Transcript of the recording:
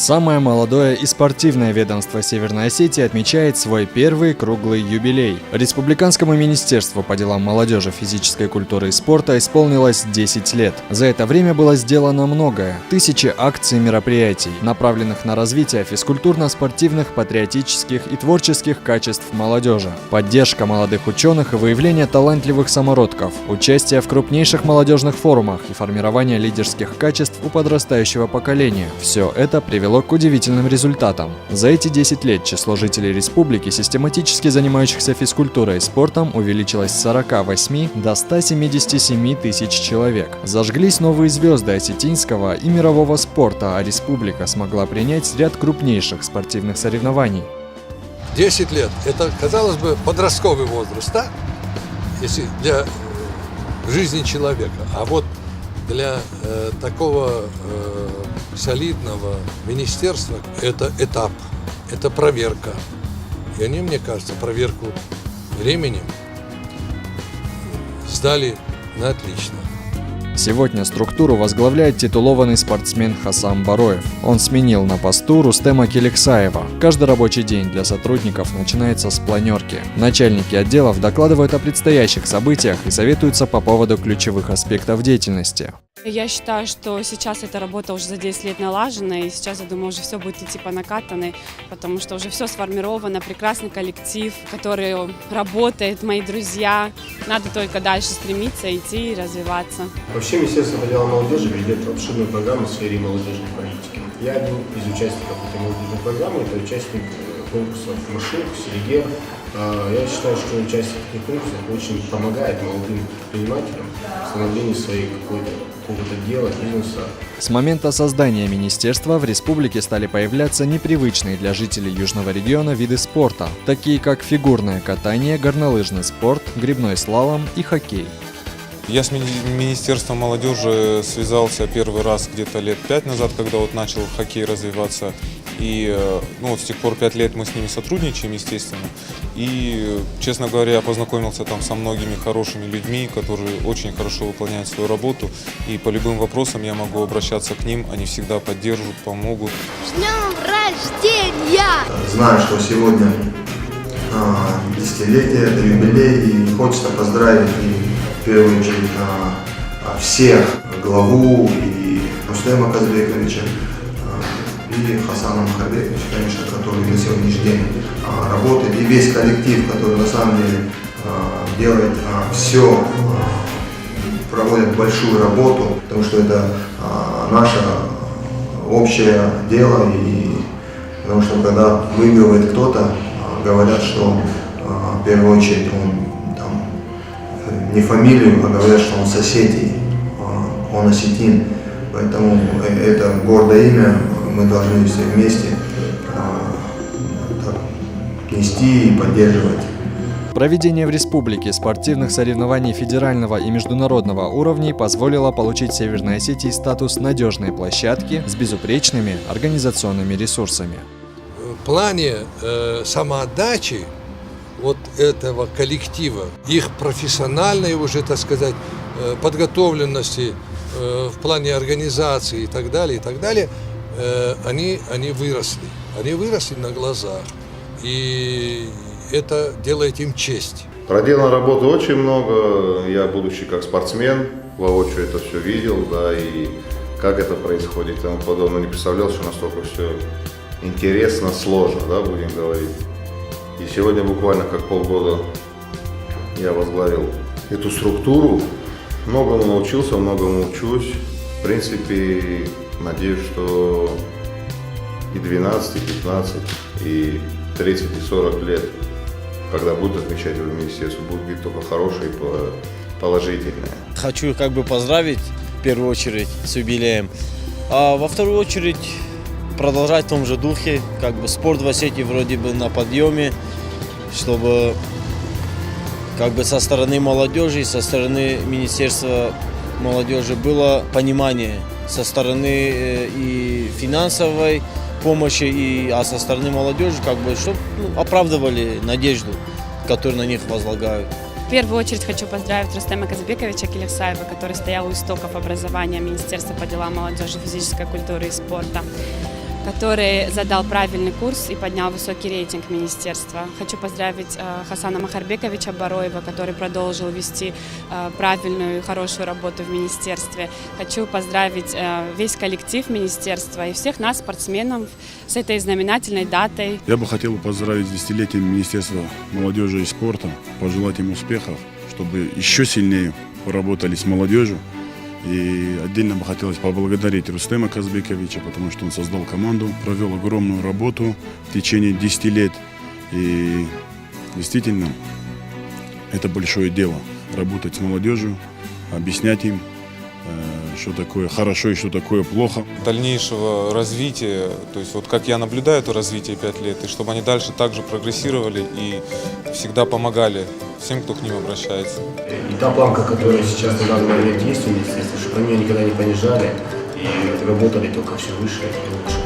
Самое молодое и спортивное ведомство Северной Осетии отмечает свой первый круглый юбилей. Республиканскому министерству по делам молодежи, физической культуры и спорта исполнилось 10 лет. За это время было сделано многое. Тысячи акций и мероприятий, направленных на развитие физкультурно-спортивных, патриотических и творческих качеств молодежи. Поддержка молодых ученых и выявление талантливых самородков. Участие в крупнейших молодежных форумах и формирование лидерских качеств у подрастающего поколения. Все это привело к удивительным результатам. За эти 10 лет число жителей республики, систематически занимающихся физкультурой и спортом, увеличилось с 48 до 177 тысяч человек. Зажглись новые звезды осетинского и мирового спорта, а республика смогла принять ряд крупнейших спортивных соревнований. 10 лет – это, казалось бы, подростковый возраст, да? Если для жизни человека. А вот для такого солидного министерства это этап, это проверка. И они, мне кажется, проверку временем сдали на отлично. Сегодня структуру возглавляет титулованный спортсмен Хасан Бароев. Он сменил на посту Рустема Келексаева. Каждый рабочий день для сотрудников начинается с планерки. Начальники отделов докладывают о предстоящих событиях и советуются по поводу ключевых аспектов деятельности. Я считаю, что сейчас эта работа уже за 10 лет налажена, и сейчас, я думаю, уже все будет идти по накатанной, потому что уже все сформировано, прекрасный коллектив, который работает, мои друзья. Надо только дальше стремиться, идти и развиваться. Вообще Министерство по делам молодежи ведет обширную программу в сфере молодежной политики. Я один из участников этой молодежной программы, это участник конкурсов «Машук», «Селигер». Я считаю, что участие в таких конкурсах очень помогает молодым предпринимателям в становлении своей какого-то дела, бизнеса. С момента создания министерства в республике стали появляться непривычные для жителей южного региона виды спорта, такие как фигурное катание, горнолыжный спорт, гребной слалом и хоккей. Я с Министерством молодежи связался первый раз где-то лет 5 назад, когда начал хоккей развиваться. И с тех пор 5 лет мы с ними сотрудничаем, естественно. И, честно говоря, я познакомился там со многими хорошими людьми, которые очень хорошо выполняют свою работу. И по любым вопросам я могу обращаться к ним, они всегда поддержат, помогут. С днем рождения! Знаю, что сегодня десятилетие, это юбилей, и хочется поздравить в первую очередь всех, главу и Рустема Казбековича, и Хасана Махабековича, конечно, который на сегодняшний день работает, и весь коллектив, который на самом деле делает все, проводит большую работу, потому что это наше общее дело, и потому что когда выигрывает кто-то, говорят, что в первую очередь он там, не фамилию, а говорят, что он с Осетии, он осетин, поэтому это гордое имя. Мы должны все вместе нести и поддерживать. Проведение в республике спортивных соревнований федерального и международного уровней позволило получить Северной Осетии статус надежной площадки с безупречными организационными ресурсами. В плане самоотдачи вот этого коллектива, их профессиональной уже, так сказать, подготовленности в плане организации и так далее, они выросли на глазах, и это делает им честь. Проделано работы очень много, я, будучи как спортсмен, воочию это все видел, да, и как это происходит и тому подобное, не представлял, что настолько все интересно, сложно, да, будем говорить. И сегодня буквально как полгода я возглавил эту структуру, многому научился, многому учусь, в принципе, надеюсь, что и 12, и 15, и 30, и 40 лет, когда будут отмечать в министерстве, будут быть только хорошие и положительные. Хочу поздравить в первую очередь с юбилеем, а во вторую очередь продолжать в том же духе, спорт в Осетии вроде бы на подъеме, чтобы со стороны молодежи и со стороны Министерства молодежи было понимание со стороны и финансовой помощи, а со стороны молодежи, чтобы оправдывали надежду, которую на них возлагают. В первую очередь хочу поздравить Рустема Казбековича Келексаева, который стоял у истоков образования Министерства по делам молодежи, физической культуры и спорта. который задал правильный курс и поднял высокий рейтинг министерства. Хочу поздравить Хасана Махарбековича Бароева, который продолжил вести правильную и хорошую работу в министерстве. Хочу поздравить весь коллектив министерства и всех нас, спортсменов, с этой знаменательной датой. Я бы хотел поздравить с десятилетием Министерства молодежи и спорта, пожелать им успехов, чтобы еще сильнее поработали с молодежью. И отдельно бы хотелось поблагодарить Рустема Казбековича, потому что он создал команду, провел огромную работу в течение 10 лет. И действительно, это большое дело – работать с молодежью, объяснять им, что такое хорошо и что такое плохо. Дальнейшего развития, то есть вот как я наблюдаю это развитие 5 лет, и чтобы они дальше также прогрессировали и всегда помогали всем, кто к ним обращается. И та планка, которая сейчас на данный момент есть в министерстве, чтобы они ее никогда не понижали и работали только все выше и лучше.